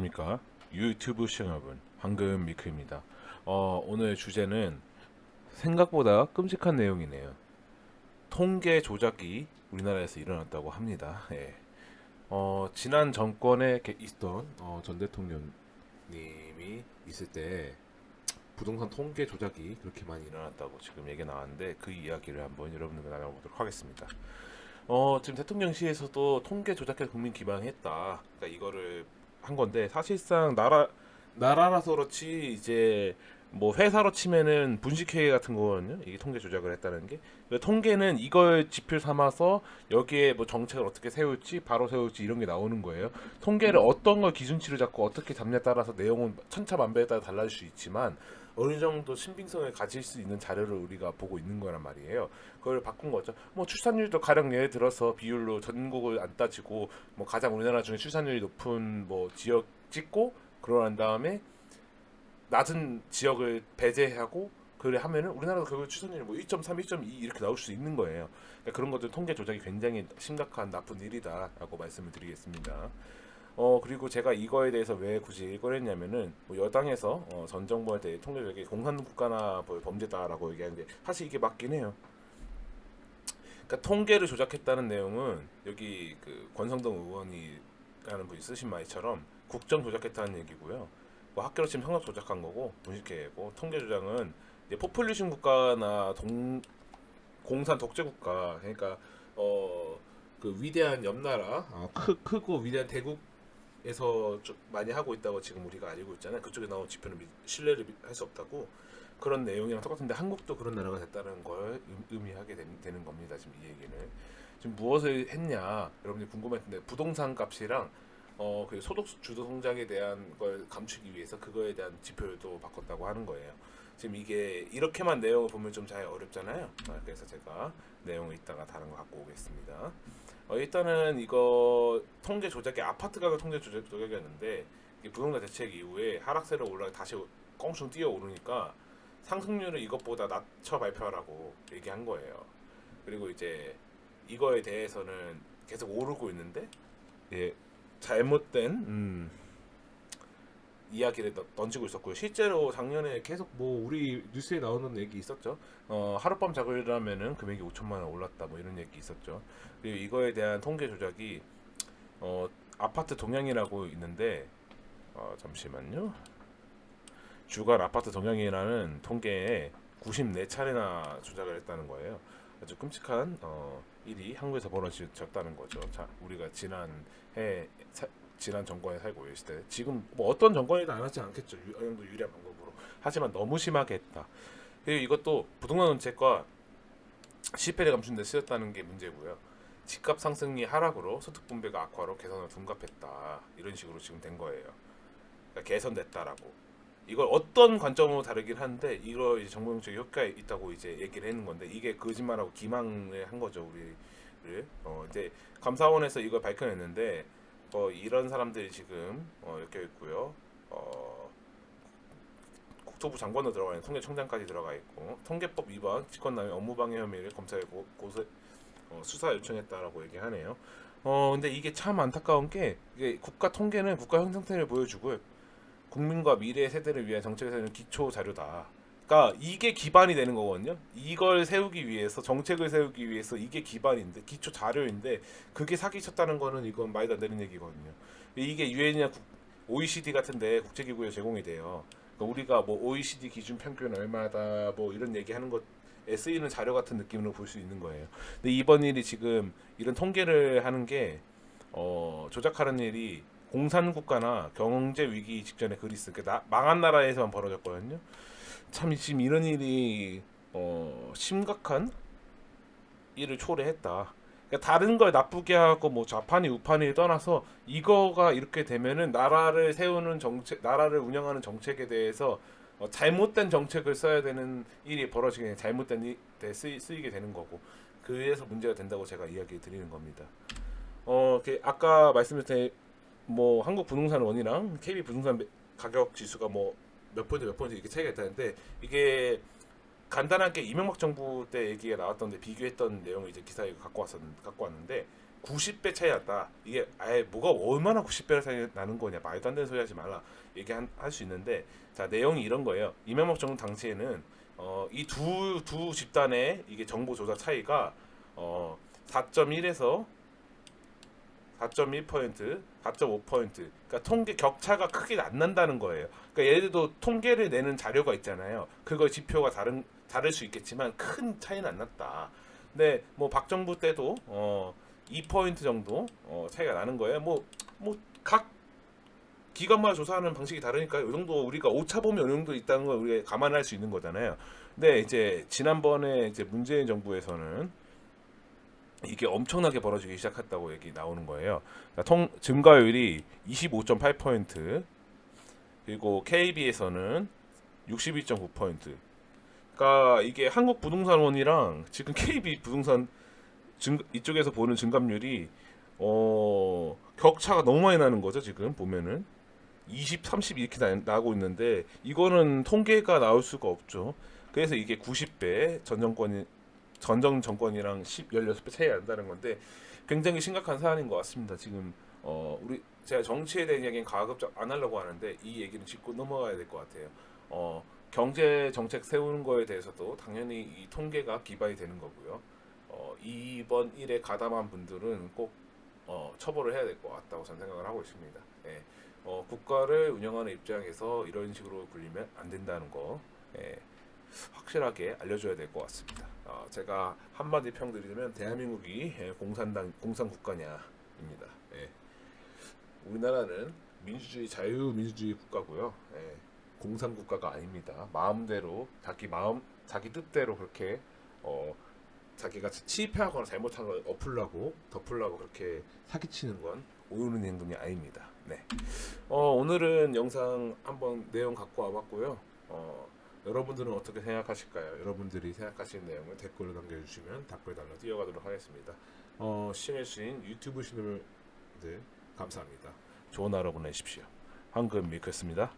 안녕하십니까 유튜브 시청자분 황금 미크입니다. 오늘 주제는 생각보다 끔찍한 내용이네요. 통계 조작이 우리나라에서 일어났다고 합니다. 예. 지난 정권에 있던 전 대통령님이 있을 때 부동산 통계 조작이 그렇게 많이 일어났다고 지금 얘기 나왔는데 그 이야기를 한번 여러분들과 나눠보도록 하겠습니다. 지금 대통령실에서도 통계 조작해서 국민 기반했다. 그러니까 이거를 한 건데 사실상 나라라서 그렇지 이제 뭐 회사로 치면은 분식회계 같은 거거든요. 이게 통계 조작을 했다는 게. 그러니까 통계는 이걸 지표 삼아서 여기에 뭐 정책을 어떻게 세울지 바로 세울지 이런 게 나오는 거예요. 통계를 어떤 걸 기준치로 잡고 어떻게 잡냐에 따라서 내용은 천차만별에 따라 달라질 수 있지만 어느 정도 신빙성을 가질 수 있는 자료를 우리가 보고 있는 거란 말이에요. 그걸 바꾼 거죠. 뭐 출산율도 가령 예를 들어서 비율로 전국을 안 따지고 뭐 가장 우리나라 중에 출산율이 높은 뭐 지역 찍고 그러한 다음에 낮은 지역을 배제하고 그래 하면은 우리나라도 결국 출산율이 뭐 1.3, 1.2 이렇게 나올 수 있는 거예요. 그러니까 그런 것들 통계 조작이 굉장히 심각한 나쁜 일이다라고 말씀을 드리겠습니다. 그리고 제가 이거에 대해서 왜 굳이 이걸 했냐면은 뭐 여당에서 전 정부에 대해 통계 조작이 공산국가나 뭐 범죄다라고 얘기하는데 사실 이게 맞긴 해요. 그러니까 통계를 조작했다는 내용은 여기 그 권성동 의원이 라는 분이 쓰신 말처럼 국정 조작했다는 얘기고요. 뭐 학교로 치면 성적 조작한 거고 분식회계고 통계 조작은 이제 포퓰리즘 국가나 공산 독재 국가 그러니까 그 위대한 옆나라 크고 위대한 대국에서 많이 하고 있다고 지금 우리가 알고 있잖아요. 그쪽에 나온 지표는 신뢰를 할 수 없다고 그런 내용이랑 똑같은데 한국도 그런 나라가 됐다는 걸 의미하게 되는 겁니다. 지금 이 얘기는 지금 무엇을 했냐 여러분들이 궁금했는데 부동산 값이랑 그 소득 주도 성장에 대한 걸 감추기 위해서 그거에 대한 지표도 바꿨다고 하는 거예요. 지금 이게 이렇게만 내용을 보면 좀 잘 어렵잖아요. 그래서 제가 내용을 이따가 다른 거 갖고 오겠습니다. 일단은 이거 통계 조작이 아파트 가격 통계 조작이었는데 이게 부동산 대책 이후에 하락세로 올라 다시 껑충 뛰어 오르니까 상승률을 이것보다 낮춰 발표하라고 얘기한 거예요. 그리고 이제 이거에 대해서는 계속 오르고 있는데 예, 잘못된 이야기를 던지고 있었고요. 실제로 작년에 계속 뭐 우리 뉴스에 나오는 얘기 있었죠. 하룻밤 자고 일하면은 금액이 5천만 원 올랐다 뭐 이런 얘기 있었죠. 그리고 이거에 대한 통계 조작이 아파트 동향이라고 있는데 잠시만요. 주간 아파트 동향이라는 통계에 94차례나 조작을 했다는 거예요. 아주 끔찍한 일이 한국에서 벌어졌다는 거죠. 자, 우리가 해 지난 정권에 살고 있을 때 지금 뭐 어떤 정권이도 안 하지 않겠죠. 어느 정도 유리한 방법으로. 하지만 너무 심하게 했다. 그리고 이것도 부동산 정책과 실패를 감춘 데 쓰였다는 게 문제고요. 집값 상승이 하락으로 소득 분배가 악화로 개선을 둔갑했다. 이런 식으로 지금 된 거예요. 그러니까 개선됐다라고. 이걸 어떤 관점으로 다르긴 한데 이거 이제 정보정책 효과가 있다고 이제 얘기를 했는 건데 이게 거짓말하고 기망을 한 거죠 우리를. 이제 감사원에서 이걸 밝혀냈는데 이런 사람들이 지금 이렇게 있고요. 국토부 장관도 들어가 있는 통계청장까지 들어가 있고 통계법 위반, 직권남용, 업무방해 혐의를 검찰에 수사 요청했다라고 얘기하네요. 근데 이게 참 안타까운 게 이게 국가 통계는 국가 형 상태를 보여주고 국민과 미래 세대를 위한 정책에 세우는 기초 자료다. 그러니까 이게 기반이 되는 거거든요. 이걸 세우기 위해서 정책을 세우기 위해서 이게 기반인데 기초 자료인데 그게 사기쳤다는 거는 이건 말도 안 되는 얘기거든요. 이게 유엔이나 OECD 같은데 국제기구에 제공이 돼요. 그러니까 우리가 뭐 OECD 기준 평균 얼마다 뭐 이런 얘기하는 것에 쓰이는 자료 같은 느낌으로 볼 수 있는 거예요. 근데 이번 일이 지금 이런 통계를 하는 게 조작하는 일이 공산국가나 경제 위기 직전에 그리스 망한 나라에서만 벌어졌거든요. 참 지금 이런 일이 심각한 일을 초래했다. 그러니까 다른 걸 나쁘게 하고 뭐 좌판이 우판이 떠나서 이거가 이렇게 되면은 나라를 세우는 정책, 나라를 운영하는 정책에 대해서 잘못된 정책을 써야 되는 일이 벌어지게 잘못된 데 쓰이게 되는 거고 그래서 문제가 된다고 제가 이야기 드리는 겁니다. 아까 말씀드린 뭐 한국 부동산 원이랑 KB 부동산 가격 지수가 뭐 몇 포인트 몇 포인트 이렇게 차이가 있다는데 이게 간단하게 이명박 정부 때 얘기가 나왔던데 비교했던 내용을 이제 기사에 갖고 왔는데 90배 차이 났다. 이게 아예 뭐가 얼마나 90배를 차이 나는 거냐, 말도 안 되는 소리 하지 말라 할 수 있는데, 자 내용이 이런 거예요. 이명박 정부 당시에는 이 두 집단의 이게 정보 조작 차이가 4.1에서 4.1%, 4.5%. 그러니까 통계 격차가 크게 안 난다는 거예요. 그러니까 예를 들어 통계를 내는 자료가 있잖아요. 그거 지표가 다를 수 있겠지만 큰 차이는 안 났다. 근데 뭐 박정부 때도 2% 정도 차이가 나는 거예요. 뭐 각 기관마다 조사하는 방식이 다르니까 이 정도 우리가 오차 범위 어느 정도 있다는 걸 우리가 감안할 수 있는 거잖아요. 근데 이제 지난번에 이제 문재인 정부에서는 이게 엄청나게 벌어지기 시작했다고 얘기 나오는 거예요. 그러니까 증가율이 25.8%, 그리고 KB에서는 62.9%. 그러니까 이게 한국 부동산원이랑 지금 KB 부동산 이쪽에서 보는 증감률이 격차가 너무 많이 나는 거죠. 지금 보면은 20, 30 이렇게 나고 있는데 이거는 통계가 나올 수가 없죠. 그래서 이게 90배 전 정권이랑 16배 차이 난다는 건데 굉장히 심각한 사안인 것 같습니다. 지금 제가 정치에 대한 이야기는 가급적 안 하려고 하는데 이 얘기는 짚고 넘어가야 될 것 같아요. 경제 정책 세우는 거에 대해서도 당연히 이 통계가 기반이 되는 거고요. 이번 일에 가담한 분들은 꼭 처벌을 해야 될 것 같다고 저는 생각을 하고 있습니다. 예. 국가를 운영하는 입장에서 이런 식으로 굴리면 안 된다는 거, 예, 확실하게 알려줘야 될 것 같습니다. 제가 한마디 평드리자면 대한민국이 공산 국가냐입니다. 예. 우리나라는 자유민주주의 국가고요. 예. 공산 국가가 아닙니다. 마음대로 자기 뜻대로 그렇게 자기가 침입하거나 잘못한 걸 덮으려고 그렇게 사기치는 건 옳은 행동이 아닙니다. 네. 오늘은 영상 한번 내용 갖고 와봤고요. 여러분들은 어떻게 생각하실까요? 여러분들이 생각하시는 내용을 댓글로 남겨주시면 답글 달러 뛰어가도록 하겠습니다. 시청해주신 유튜브 시청자분들 감사합니다. 좋은 하루 보내십시오. 황금 밀크였습니다.